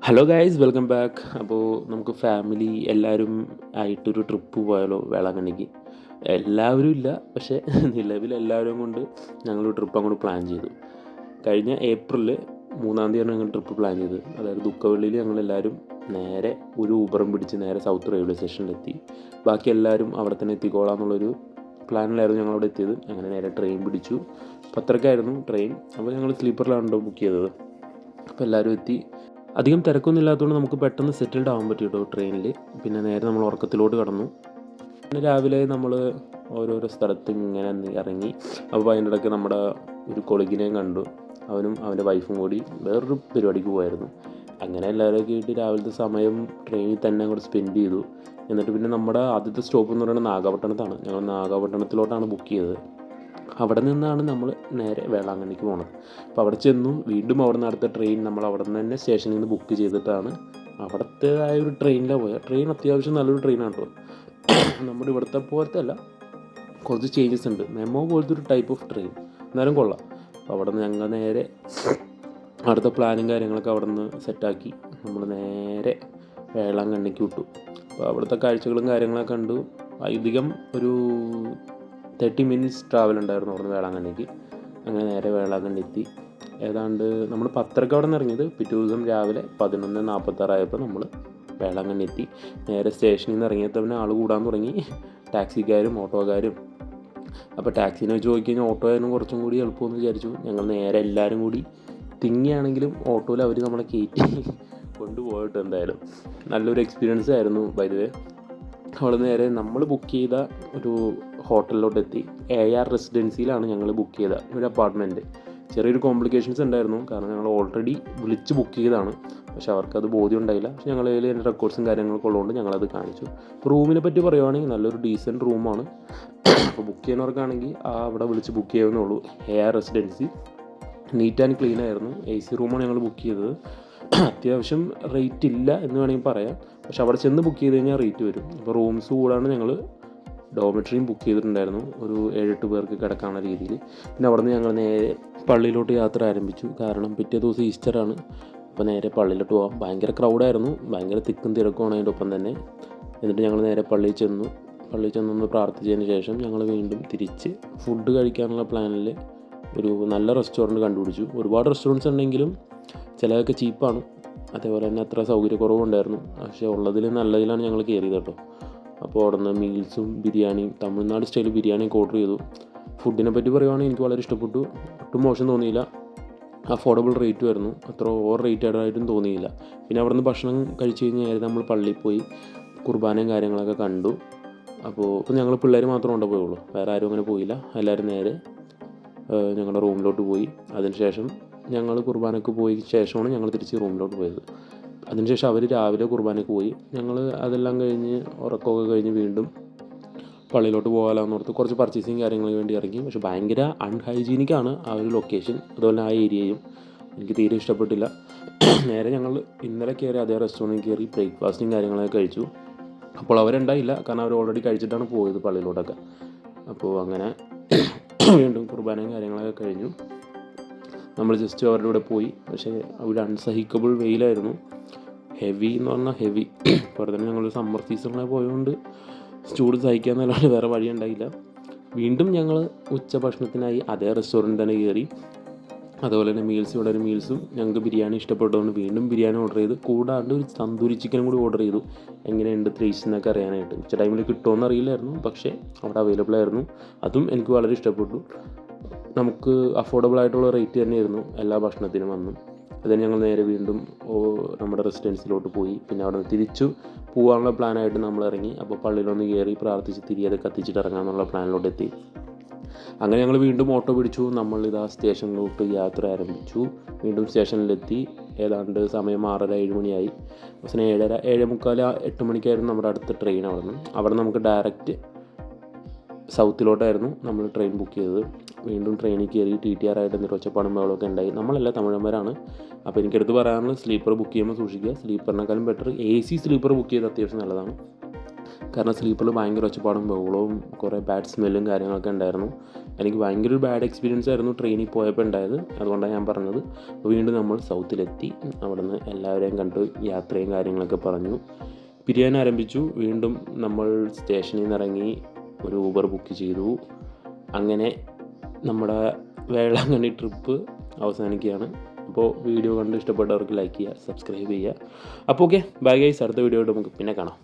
Hello guys, welcome back. അപ്പോൾ നമുക്ക് family എല്ലാവരും ആയിട്ടൊരു ട്രിപ്പ് പോയാലോ വേളാങ്കണ്ണിക്ക്? എല്ലാവരും ഇല്ല, പക്ഷേ നിലവിൽ എല്ലാവരും കൊണ്ട് ഞങ്ങളൊരു ട്രിപ്പ് അങ്ങോട്ട് പ്ലാൻ ചെയ്തു. കഴിഞ്ഞ ഏപ്രിൽ 3-ാം തീയതിയാണ് ഞങ്ങൾ ട്രിപ്പ് പ്ലാൻ ചെയ്തത്. അതായത് ദുഃഖവെള്ളിയിൽ ഞങ്ങളെല്ലാവരും നേരെ ഒരു ഊബറും പിടിച്ച് നേരെ സൗത്ത് റെയിൽവേ സ്റ്റേഷനിലെത്തി. ബാക്കി എല്ലാവരും അവിടെ തന്നെ എത്തിക്കോളാം എന്നുള്ളൊരു പ്ലാനിലായിരുന്നു ഞങ്ങളവിടെ എത്തിയത്. അങ്ങനെ നേരെ ട്രെയിൻ പിടിച്ചു. 10:30-ക്കായിരുന്നു ട്രെയിൻ. അപ്പോൾ ഞങ്ങൾ സ്ലീപ്പറിലാണല്ലോ ബുക്ക് ചെയ്തത്. അപ്പോൾ എല്ലാവരും എത്തി. അധികം തിരക്കൊന്നും ഇല്ലാത്തതുകൊണ്ട് നമുക്ക് പെട്ടെന്ന് സെറ്റിൽഡ് ആവാൻ പറ്റും കേട്ടോ ട്രെയിനിൽ. പിന്നെ നേരെ നമ്മൾ ഉറക്കത്തിലോട്ട് കടന്നു. പിന്നെ രാവിലെ നമ്മൾ ഓരോരോ സ്ഥലത്ത് ഇങ്ങനെ ഇറങ്ങി. അപ്പോൾ അതിൻ്റെ ഇടയ്ക്ക് നമ്മുടെ ഒരു കൊളീഗിനെയും കണ്ടു. അവനും അവൻ്റെ വൈഫും കൂടി വേറൊരു പരിപാടിക്ക് പോയായിരുന്നു. അങ്ങനെ എല്ലാവരെയൊക്കെ ആയിട്ട് രാവിലത്തെ സമയം ട്രെയിനിൽ തന്നെ അങ്ങോട്ട് സ്പെൻഡ് ചെയ്തു. എന്നിട്ട് പിന്നെ നമ്മുടെ ആദ്യത്തെ സ്റ്റോപ്പ് എന്ന് പറയുന്നത് നാഗപട്ടണത്താണ്. ഞങ്ങൾ നാഗപട്ടണത്തിലോട്ടാണ് ബുക്ക് ചെയ്തത്. അവിടെ നിന്നാണ് നമ്മൾ നേരെ വേളാങ്കണ്ണിക്ക് പോണത്. അപ്പോൾ അവിടെ ചെന്നു. വീണ്ടും അവിടെ നിന്ന് അടുത്ത ട്രെയിൻ നമ്മൾ അവിടെ നിന്ന് തന്നെ സ്റ്റേഷനിൽ നിന്ന് ബുക്ക് ചെയ്തിട്ടാണ് അവിടത്തേതായ ഒരു ട്രെയിനിലാണ് പോയത്. ട്രെയിൻ അത്യാവശ്യം നല്ലൊരു ട്രെയിനാണ് കേട്ടോ. നമ്മുടെ ഇവിടുത്തെ പോലത്തെ അല്ല, കുറച്ച് ചേഞ്ചസ് ഉണ്ട്. മെമോ പോലത്തെ ഒരു ടൈപ്പ് ഓഫ് ട്രെയിൻ, എന്നാലും കൊള്ളാം. അപ്പോൾ അവിടെ നിന്ന് ഞങ്ങൾ നേരെ അടുത്ത പ്ലാനും കാര്യങ്ങളൊക്കെ അവിടെ നിന്ന് സെറ്റാക്കി നമ്മൾ നേരെ വേളാങ്കണ്ണിക്ക് വിട്ടു. അപ്പോൾ അവിടുത്തെ കാഴ്ചകളും കാര്യങ്ങളൊക്കെ കണ്ടു. അധികം ഒരു 30 മിനിറ്റ്സ് ട്രാവൽ ഉണ്ടായിരുന്നു അവിടെ നിന്ന് വേളാങ്കണ്ണിക്ക്. അങ്ങനെ നേരെ വേളാങ്കണ്ണി എത്തി. ഏതാണ്ട് നമ്മൾ 10:30 അവിടെ നിന്ന് ഇറങ്ങിയത്. പിറ്റേ ദിവസം രാവിലെ 11:46 നമ്മൾ വേളാങ്കണ്ണി എത്തി. നേരെ സ്റ്റേഷനിൽ നിന്ന് ഇറങ്ങിയപ്പോൾ പിന്നെ ആൾ കൂടാൻ തുടങ്ങി, ടാക്സിക്കാരും ഓട്ടോക്കാരും. അപ്പോൾ ടാക്സിനെ വെച്ച് നോക്കിക്കഴിഞ്ഞാൽ ഓട്ടോ ആയിരുന്നു കുറച്ചും കൂടി എളുപ്പമെന്ന് വിചാരിച്ചു. ഞങ്ങൾ നേരെ എല്ലാവരും കൂടി തിങ്ങിയാണെങ്കിലും ഓട്ടോയിൽ അവർ നമ്മളെ കയറ്റി കൊണ്ടുപോയിട്ട് എന്തായാലും നല്ലൊരു എക്സ്പീരിയൻസ് ആയിരുന്നു. ബൈ ദ വേ, അവിടെ നേരെ നമ്മൾ ബുക്ക് ചെയ്ത ഒരു ഹോട്ടലിലോട്ട് എത്തി. AR റെസിഡൻസിയിലാണ് ഞങ്ങൾ ബുക്ക് ചെയ്ത ഒരു അപ്പാർട്ട്മെൻറ്റ്. ചെറിയൊരു കോംപ്ലിക്കേഷൻസ് ഉണ്ടായിരുന്നു, കാരണം ഞങ്ങൾ ഓൾറെഡി വിളിച്ച് ബുക്ക് ചെയ്തതാണ്. പക്ഷെ അവർക്കത് ബോധ്യം ഉണ്ടായില്ല. പക്ഷെ ഞങ്ങൾ അതിൽ എൻ്റെ റെക്കോർഡ്സും കാര്യങ്ങളൊക്കെ ഉള്ളതുകൊണ്ട് ഞങ്ങളത് കാണിച്ചു. ഇപ്പോൾ റൂമിനെ പറ്റി പറയുവാണെങ്കിൽ നല്ലൊരു ഡീസൻറ്റ് റൂമാണ്. അപ്പോൾ ബുക്ക് ചെയ്യുന്നവർക്കാണെങ്കിൽ അവിടെ വിളിച്ച് ബുക്ക് ചെയ്യുന്നേ. AR residency neat and clean ആയിരുന്നു. AC റൂമാണ് ഞങ്ങൾ ബുക്ക് ചെയ്തത്. അത്യാവശ്യം റേറ്റ് ഇല്ല എന്ന് വേണമെങ്കിൽ പറയാം, പക്ഷെ അവിടെ ചെന്ന് ബുക്ക് ചെയ്ത് കഴിഞ്ഞാൽ റേറ്റ് വരും. അപ്പോൾ റൂംസ് കൂടാണ്ട് ഞങ്ങൾ ഡോമെട്രിയും ബുക്ക് ചെയ്തിട്ടുണ്ടായിരുന്നു, ഒരു 7-8 പേർക്ക് കിടക്കാനുള്ള രീതിയിൽ. പിന്നെ അവിടെ നിന്ന് ഞങ്ങൾ നേരെ പള്ളിയിലോട്ട് യാത്ര ആരംഭിച്ചു. കാരണം പിറ്റേ ദിവസം ഈസ്റ്ററാണ്. അപ്പോൾ നേരെ പള്ളിയിലോട്ട് പോകാം. ഭയങ്കര ക്രൗഡായിരുന്നു, ഭയങ്കര തിക്കും തിരക്കുമാണ് അതിൻ്റെ ഒപ്പം തന്നെ. എന്നിട്ട് ഞങ്ങൾ നേരെ പള്ളിയിൽ ചെന്നൊന്ന് പ്രാർത്ഥിച്ചതിന് ശേഷം ഞങ്ങൾ വീണ്ടും തിരിച്ച് ഫുഡ് കഴിക്കാനുള്ള പ്ലാനിൽ ഒരു നല്ല റെസ്റ്റോറൻറ്റ് കണ്ടുപിടിച്ചു. ഒരുപാട് റെസ്റ്റോറൻറ്റ്സ് ഉണ്ടെങ്കിലും ചിലതൊക്കെ ചീപ്പാണ്, അതേപോലെ തന്നെ അത്ര സൗകര്യക്കുറവുണ്ടായിരുന്നു. പക്ഷേ ഉള്ളതിൽ നല്ലതിലാണ് ഞങ്ങൾ കയറിയത് കേട്ടോ. അപ്പോൾ അവിടെ നിന്ന് മീൽസും ബിരിയാണിയും, തമിഴ്നാട് സ്റ്റൈൽ ബിരിയാണിയൊക്കെ ഓർഡർ ചെയ്തു. ഫുഡിനെ പറ്റി പറയുവാണെങ്കിൽ എനിക്ക് വളരെ ഇഷ്ടപ്പെട്ടു. ഒട്ടും മോശം തോന്നിയില്ല. അഫോർഡബിൾ റേറ്റും ആയിരുന്നു, അത്ര ഓവർ റേറ്റഡ് ആയിട്ടും തോന്നിയില്ല. പിന്നെ അവിടെ നിന്ന് ഭക്ഷണം കഴിച്ച് കഴിഞ്ഞാൽ നമ്മൾ പള്ളിയിൽ പോയി കുർബാനയും കാര്യങ്ങളൊക്കെ കണ്ടു. അപ്പോൾ ഞങ്ങൾ പിള്ളേർ മാത്രം കൊണ്ടു പോയുള്ളൂ, വേറെ ആരും അങ്ങനെ പോയില്ല. എല്ലാവരും നേരെ ഞങ്ങളുടെ റൂമിലോട്ട് പോയി. അതിനുശേഷം ഞങ്ങൾ കുർബാനയ്ക്ക് പോയ ശേഷമാണ് ഞങ്ങൾ തിരിച്ച് റൂമിലോട്ട് പോയത്. അതിനുശേഷം അവർ രാവിലെ കുർബാനയ്ക്ക് പോയി. ഞങ്ങൾ അതെല്ലാം കഴിഞ്ഞ് ഉറക്കമൊക്കെ കഴിഞ്ഞ് വീണ്ടും പള്ളിയിലോട്ട് പോകാമെന്ന് ഓർത്ത് കുറച്ച് പർച്ചേസിങ് കാര്യങ്ങൾക്ക് വേണ്ടി ഇറങ്ങി. പക്ഷേ ഭയങ്കര അൺഹൈജീനിക്കാണ് ആ ഒരു ലൊക്കേഷൻ, അതുപോലെ ആ ഏരിയയും എനിക്ക് തീരെ ഇഷ്ടപ്പെട്ടില്ല. നേരെ ഞങ്ങൾ ഇന്നലെ കയറി അതേ റെസ്റ്റോറൻറ്റിൽ കയറി ബ്രേക്ക്ഫാസ്റ്റും കാര്യങ്ങളൊക്കെ കഴിച്ചു. അപ്പോൾ അവരുണ്ടായില്ല, കാരണം അവർ ഓൾറെഡി കഴിച്ചിട്ടാണ് പോയത് പള്ളിയിലോട്ടൊക്കെ. അപ്പോൾ അങ്ങനെ വീണ്ടും കുർബാനയും കാര്യങ്ങളൊക്കെ കഴിഞ്ഞു. നമ്മൾ ജസ്റ്റ് അവരുടെ കൂടെ പോയി. പക്ഷേ അവിടെ അൺസഹിക്കബിൾ വെയിലായിരുന്നു. ഹെവി എന്ന് പറഞ്ഞാൽ ഹെവി. ഇപ്പോൾ തന്നെ ഞങ്ങൾ സമ്മർ സീസണിൽ പോയതുകൊണ്ട് ചൂട് സഹിക്കാമെന്നല്ലാണ്ട് വേറെ വഴി ഉണ്ടായില്ല. വീണ്ടും ഞങ്ങൾ ഉച്ചഭക്ഷണത്തിനായി അതേ റെസ്റ്റോറൻറ്റ് തന്നെ കയറി. അതുപോലെ തന്നെ ഇവിടെ ഒരു മീൽസും ഞങ്ങൾക്ക് ബിരിയാണി ഇഷ്ടപ്പെട്ടതുകൊണ്ട് വീണ്ടും ബിരിയാണി ഓർഡർ ചെയ്ത്, കൂടാണ്ട് ഒരു തന്തൂരി ചിക്കനും കൂടി ഓർഡർ ചെയ്തു. എങ്ങനെയുണ്ട് ടേസ്റ്റ് എന്നൊക്കെ അറിയാനായിട്ട്. ഉച്ച ടൈമിൽ കിട്ടുമോയെന്ന് അറിയില്ലായിരുന്നു, പക്ഷേ അവിടെ അവൈലബിൾ ആയിരുന്നു. അതും എനിക്ക് വളരെ ഇഷ്ടപ്പെട്ടു. നമുക്ക് അഫോർഡബിൾ ആയിട്ടുള്ള റേറ്റ് തന്നെയായിരുന്നു എല്ലാ ഭക്ഷണത്തിനും വന്നു. അതിന് ഞങ്ങൾ നേരെ വീണ്ടും നമ്മുടെ റെസിഡൻസിലോട്ട് പോയി. പിന്നെ അവിടെ നിന്ന് തിരിച്ചു പോകാനുള്ള പ്ലാനായിട്ട് നമ്മൾ ഇറങ്ങി. അപ്പോൾ പള്ളിയിലൊന്ന് കയറി പ്രാർത്ഥിച്ച് തിരികെ കത്തിച്ചിട്ട് ഇറങ്ങാമെന്നുള്ള പ്ലാനിലോട്ട് എത്തി. അങ്ങനെ ഞങ്ങൾ വീണ്ടും ഓട്ടോ പിടിച്ചു. നമ്മളിതാ സ്റ്റേഷനിലോട്ട് യാത്ര ആരംഭിച്ചു. വീണ്ടും സ്റ്റേഷനിലെത്തി. ഏതാണ്ട് സമയം 6:30-7 മണിയായി. അവസാനം 7:30, 7:45, 8 മണിക്കായിരുന്നു നമ്മുടെ അടുത്ത ട്രെയിൻ. അവിടെ നമുക്ക് ഡയറക്റ്റ് സൗത്തിലോട്ടായിരുന്നു നമ്മൾ ട്രെയിൻ ബുക്ക് ചെയ്തത്. വീണ്ടും ട്രെയിനിൽ കയറി TTR ആയിട്ട് എന്തൊരു ഒച്ചപ്പാടും ബഹളമൊക്കെ ഉണ്ടായി. നമ്മളെല്ലാം തമിഴന്മാരാണ്. അപ്പോൾ എനിക്കടുത്ത് പറയാനുള്ളത് സ്ലീപ്പർ ബുക്ക് ചെയ്യുമ്പോൾ സൂക്ഷിക്കുക. സ്ലീപ്പറിനേക്കാളും ബെറ്റർ AC സ്ലീപ്പർ ബുക്ക് ചെയ്ത് അത്യാവശ്യം നല്ലതാണ്. കാരണം സ്ലീപ്പറിൽ ഭയങ്കര ഒച്ചപ്പാടും ബഹളവും കുറേ ബാഡ് സ്മെല്ലും കാര്യങ്ങളൊക്കെ ഉണ്ടായിരുന്നു. എനിക്ക് ഭയങ്കര ഒരു ബാഡ് എക്സ്പീരിയൻസ് ആയിരുന്നു ട്രെയിനിൽ പോയപ്പോൾ ഉണ്ടായത്. അതുകൊണ്ടാണ് ഞാൻ പറഞ്ഞത്. വീണ്ടും നമ്മൾ സൗത്തിലെത്തി. അവിടെ നിന്ന് എല്ലാവരെയും കണ്ടു യാത്രയും കാര്യങ്ങളൊക്കെ പറഞ്ഞു പിരിയാൻ ആരംഭിച്ചു. വീണ്ടും നമ്മൾ സ്റ്റേഷനിൽ നിന്ന് ഇറങ്ങി ഒരു ഊബർ ബുക്ക് ചെയ്തു. അങ്ങനെ നമ്മുടെ വേളാങ്കണ്ണി ട്രിപ്പ് അവസാനിക്കുകയാണ്. അപ്പോൾ വീഡിയോ കണ്ട് ഇഷ്ടപ്പെട്ടവർക്ക് ലൈക്ക് ചെയ്യുക, സബ്സ്ക്രൈബ് ചെയ്യുക. അപ്പോൾ ഓക്കെ, ബൈ ഗൈസ്. അടുത്ത വീഡിയോ ആയിട്ട് നമുക്ക് പിന്നെ കാണാം.